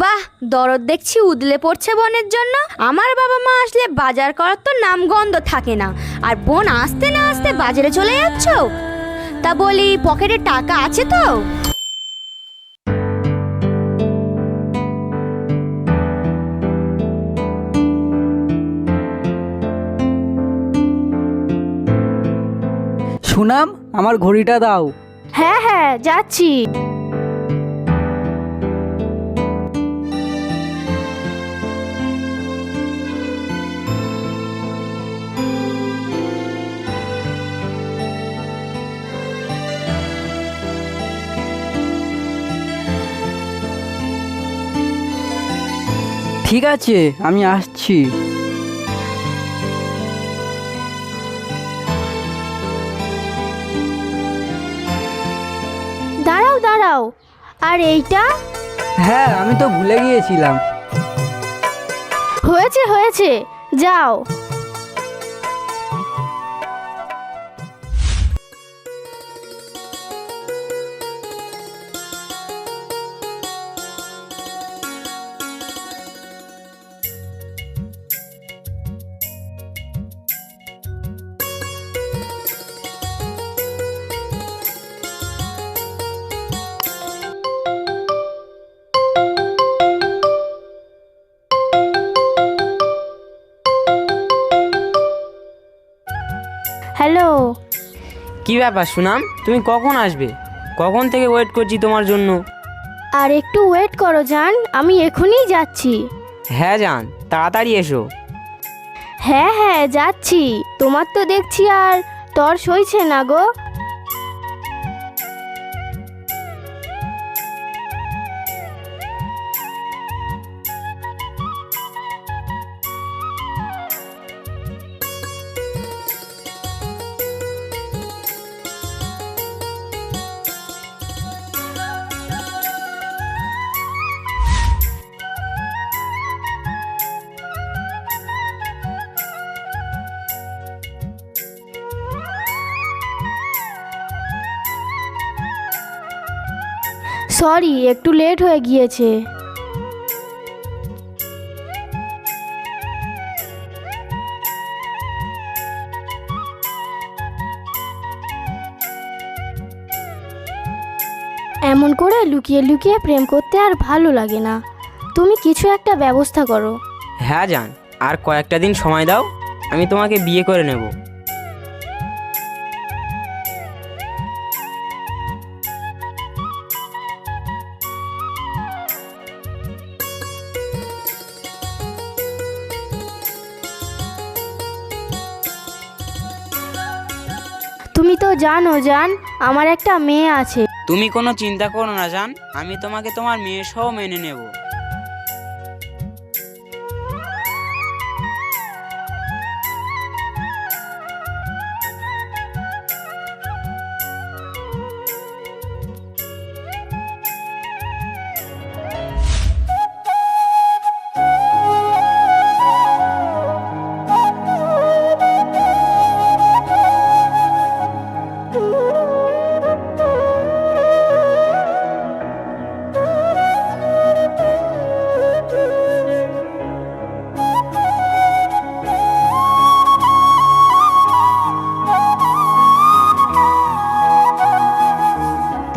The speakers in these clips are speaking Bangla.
বাহ, দরদ দেখছি উদলে পড়ছে বোনের জন্য। আমার বাবা মা আসলে বাজার করার তো নামগন্ধ থাকে না, আর বোন আসতে না আসতে বাজারে চলে যাচ্ছ। তা বলি, পকেটে টাকা আছে তো? সুনাম, আমার ঘড়িটা দাও। হ্যাঁ হ্যাঁ, যাচ্ছি। ঠিক আছে, আমি আসছি। দাঁড়াও দাঁড়াও, আর এইটা? হ্যাঁ, আমি তো ভুলে গিয়েছিলাম। হয়েছে হয়েছে, যাও। হ্যালো। কি ব্যাপার সুনাম, তুমি কখন আসবে? কখন থেকে ওয়েট করছি তোমার জন্য। আর একটু ওয়েট করো জান, আমি এখনই যাচ্ছি। হ্যাঁ জান, তাড়াতাড়ি এসো। হ্যাঁ হ্যাঁ, যাচ্ছি। তোমার তো দেখছি আর তর সইছে না গো। সরি, একটু লেট হয়ে গিয়েছে। এমন করে লুকিয়ে লুকিয়ে প্রেম করতে আর ভালো লাগে না। তুমি কিছু একটা ব্যবস্থা করো। হ্যাঁ জান, আর কয়েকটা দিন সময় দাও, আমি তোমাকে বিয়ে করে নেব। তুমি তো জানো জান, আমার একটা মেয়ে আছে। তুমি কোনো চিন্তা করো না জান, আমি তোমাকে তোমার মেয়ে সহ মেনে নেব।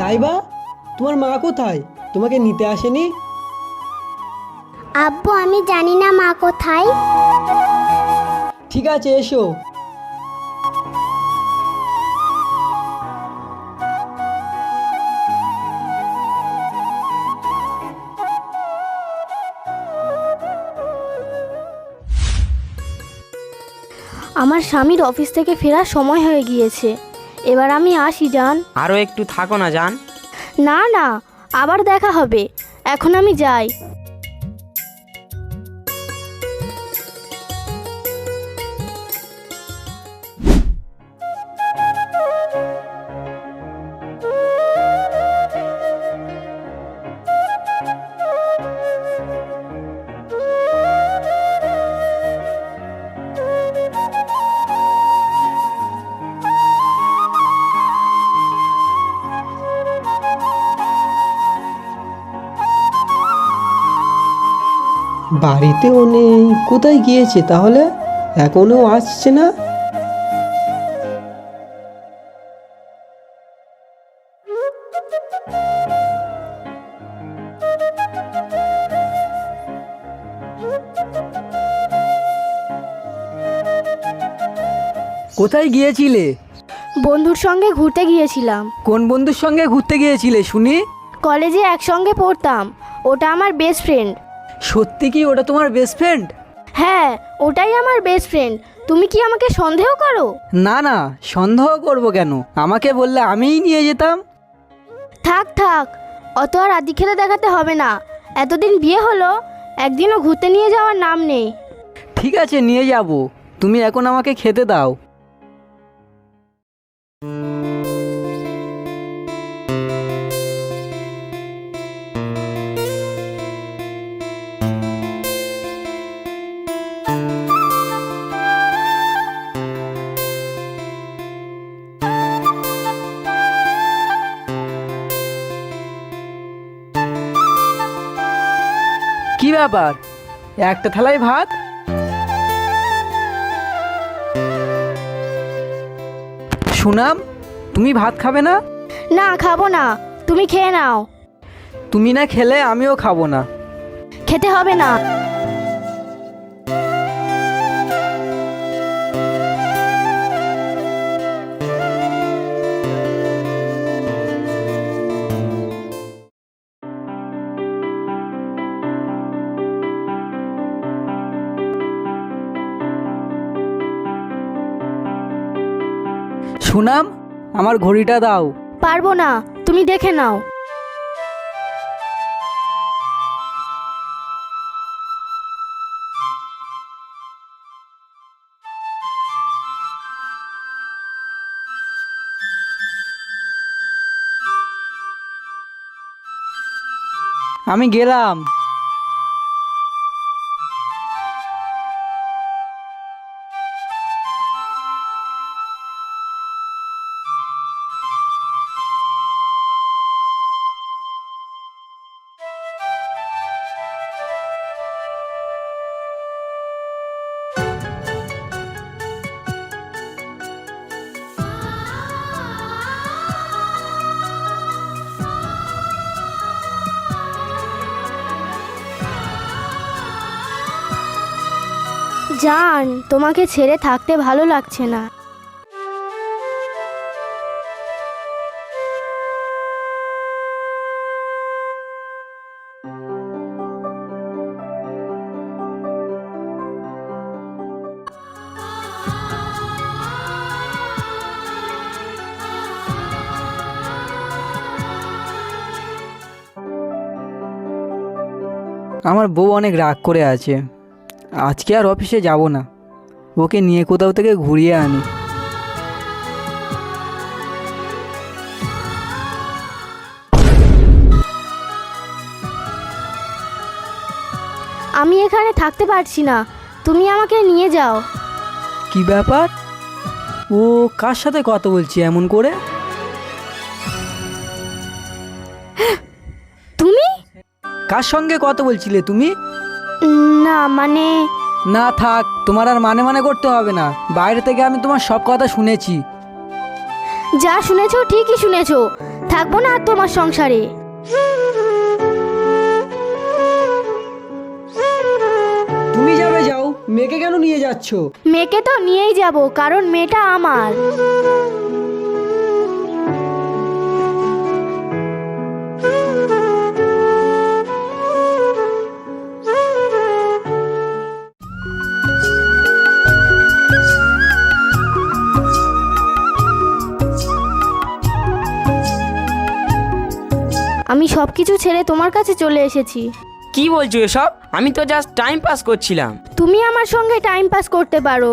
তাইবা, তোমার মা কোথায়? তোমাকে নিতে আসেনি? আব্বু, আমি জানি না মা কোথায়। ঠিক আছে, এসো। আমার স্বামীর অফিস থেকে ফেরার সময় হয়ে গিয়েছে। এবার আমি আসি জান। আরও একটু থাকো না জান। না না, আবার দেখা হবে। এখন আমি যাই। বাড়িতেও নেই, কোথায় গিয়েছে তাহলে? এখনো আসছে না। কোথায় গিয়েছিলে? বন্ধুর সঙ্গে ঘুরতে গিয়েছিলাম। কোন বন্ধুর সঙ্গে ঘুরতে গিয়েছিলে শুনি? কলেজে একসঙ্গে পড়তাম, ওটা আমার বেস্ট ফ্রেন্ড। সত্যি কি ওটা তোমার বেস্ট ফ্রেন্ড? হ্যাঁ, ওটাই আমার বেস্ট ফ্রেন্ড। তুমি কি আমাকে সন্দেহ করো? না না, সন্দেহ করব কেন? আমাকে বললে আমিই নিয়ে যেতাম। থাক থাক, অত আর আদি খেলে দেখাতে হবে না। এতদিন বিয়ে হলো, একদিনও ঘুরতে নিয়ে যাওয়ার নাম নেই। ঠিক আছে, নিয়ে যাব। তুমি এখন আমাকে খেতে দাও। কি ব্যাপার, একটা থালায় ভাত? সুনাম, তুমি ভাত খাবে না? না, খাবো না, তুমি খেয়ে নাও। তুমি না খেলে আমিও খাবো না। খেতে হবে না। সুনাম, আমার ঘড়িটা দাও। পারবো না, তুমি দেখে নাও। আমি গেলাম। জান, তোমাকে ছেড়ে থাকতে ভালো লাগছে না। আমার বউ অনেক রাগ করে আছে। আজকে আর অফিসে যাব না, ওকে নিয়ে কোথাও থেকে ঘুরিয়ে আনি। আমি এখানে থাকতে পারছি না, তুমি আমাকে নিয়ে যাও। কি ব্যাপার, ও কার সাথে কথা বলছি এমন করে? তুমি? কার সঙ্গে কথা বলছিলে তুমি? না মানে, না থাক, তোমার আর মানে মানে করতে হবে না। বাইরে থেকে আমি তোমার সব কথা শুনেছি। যা শুনেছো ঠিকই শুনেছো, থাকবো না আর তোমার সংসারে। তুমি যাবে যাও, মেয়েকে কেন নিয়ে যাচ্ছ? মেয়েকে তো নিয়েই যাব, কারণ মেয়েটা আমার। আমি সব কিছু ছেড়ে তোমার কাছে চলে এসেছি। কি বলছো এসব? আমি তো জাস্ট টাইম পাস করছিলাম। তুমি আমার সঙ্গে টাইম পাস করতে পারো,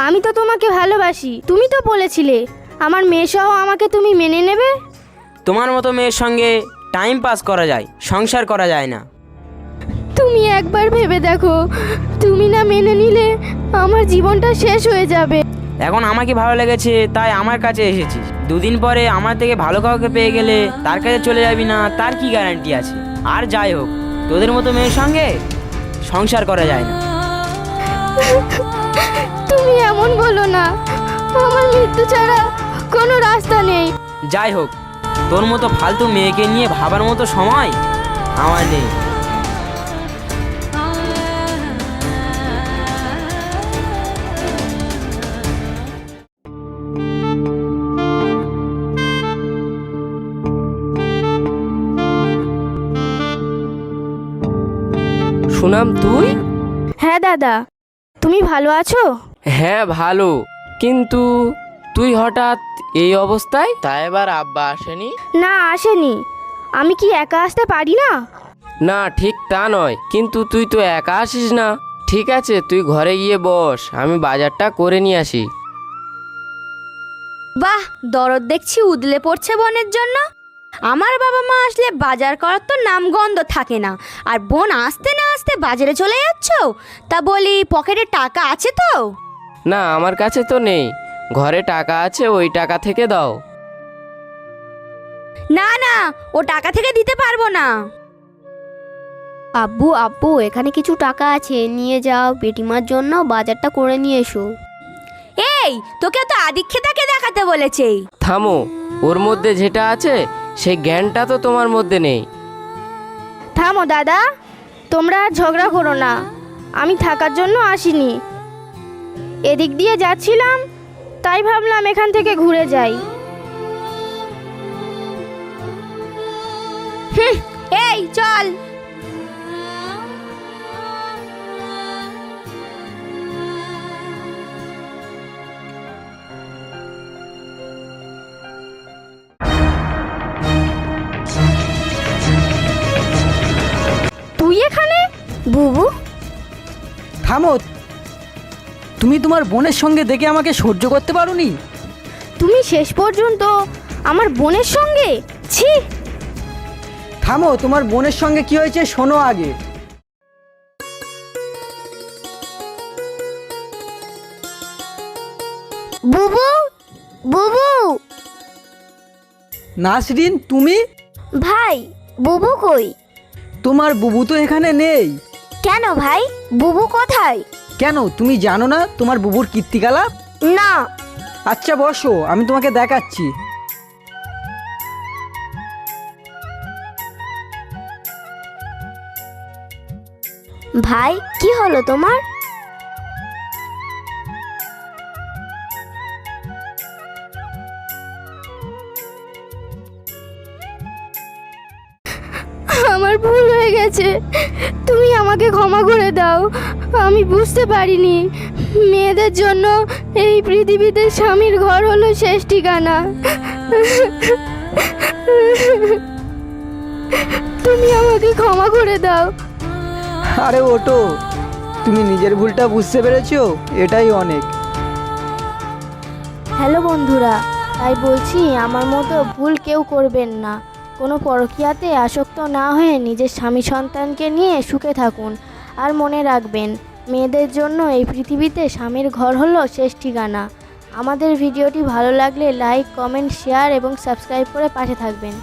আমি তো তোমাকে ভালোবাসি। তুমি তো বলেছিলে আমার মেয়ে সহ আমাকে তুমি মেনে নেবে। তোমার মতো মেয়ের সঙ্গে টাইম পাস করা যায়, সংসার করা যায় না। তুমি একবার ভেবে দেখো, তুমি না মেনে নিলে আমার জীবনটা শেষ হয়ে যাবে। এখন আমাকে ভালো লেগেছে তাই আমার কাছে এসেছিস, দুদিন পরে আমার থেকে ভালো কাউকে পেয়ে গেলে তার কাছে চলে যাবি না, তার কি গ্যারান্টি আছে? আর যাই হোক, তোদের মতো মেয়ের সঙ্গে সংসার করা যায় না। তুমি এমন বলো না, আমার মৃত্যু ছাড়া কোনো রাস্তা নেই। যাই হোক, তোর মতো ফালতু মেয়েকে নিয়ে ভাবার মতো সময় আমার নেই। সুনাম, তুই? হ্যাঁ দাদা, তুমি ভালো আছো? হ্যাঁ ভালো, কিন্তু তুই হঠাৎ এই অবস্থায়? তাই এবার আব্বা আসেনি? না, আসেনি। আমি কি একা আসতে পারি না? না, ঠিক তা নয়, কিন্তু তুই তো একা আসিস না। ঠিক আছে, তুই ঘরে গিয়ে বস, আমি বাজারটা করে নিয়ে আসি। বাহ, দরদ দেখছি উদলে পড়ছে বোনের জন্য। আমার বাবা মা আসলে বাজার করার তো নামগন্ধ থাকে না, আর বোন আসতে না আসতে বাজারে চলে যাচ্ছ। তা বলি, পকেটে টাকা আছে তো? না, আমার কাছে তো নেই। ঘরে টাকা আছে, ওই টাকা থেকে দাও। না না, ও টাকা থেকে দিতে পারবো না। আব্বু আব্বু, এখানে কিছু টাকা আছে, নিয়ে যাও, বেটিমার জন্য বাজারটা করে নিয়ে এসো। এই, তোকে তো আদিক্ষেতাকে দেখাতে বলেছে। থামো, ওর মধ্যে যেটা আছে সেই জ্ঞানটা তো তোমার মধ্যে নেই। থামো দাদা, তোমরা আর ঝগড়া করো না। আমি থাকার জন্য আসিনি, এদিক দিয়ে যাচ্ছিলাম, তাই ভাবলাম এখান থেকে ঘুরে যাই। এই চল। তুই এখানে? বুবু, থামো, তুমি তোমার বোনের সঙ্গে দেখে আমাকে সহ্য করতে পারোনি? তুমি শেষ পর্যন্ত আমার বোনের সঙ্গে? ছি! থামো, তোমার বোনের সঙ্গে কি হয়েছে শোনো আগে। বুবু, বুবু। নাসরিন, তুমি? ভাই, বুবু কই? তোমার বুবু তো এখানে নেই। কেন ভাই, বুবু কোথায়? কেন, তুমি জানো না তোমার বুবুর কীর্তিকলাপ? না। আচ্ছা বসো, আমি তোমাকে দেখাচ্ছি। ভাই, কি হলো তোমার? আমার ভুল হয়ে গেছে, তুমি আমাকে ক্ষমা করে দাও। আমি বুঝতে পারিনি মেয়েদের জন্য এই পৃথিবীতে স্বামীর ঘর হলো শেষ ঠিকানা। তুমি আমাকে ক্ষমা করে দাও। আরে ওটো, তুমি নিজের ভুলটা বুঝতে পেরেছো, এটাই অনেক। হ্যালো বন্ধুরা, তাই বলছি আমার মতো ভুল কেউ করবেন না। কোনো পরকীয়াতে আসক্ত না হয়ে নিজের স্বামী সন্তানকে নিয়ে সুখে থাকুন। আর মনে রাখবেন, মেয়েদের জন্য এই পৃথিবীতে স্বামীর ঘর হলো শেষ ঠিকানা। আমাদের ভিডিওটি ভালো লাগলে লাইক, কমেন্ট, শেয়ার এবং সাবস্ক্রাইব করে পাশে থাকবেন।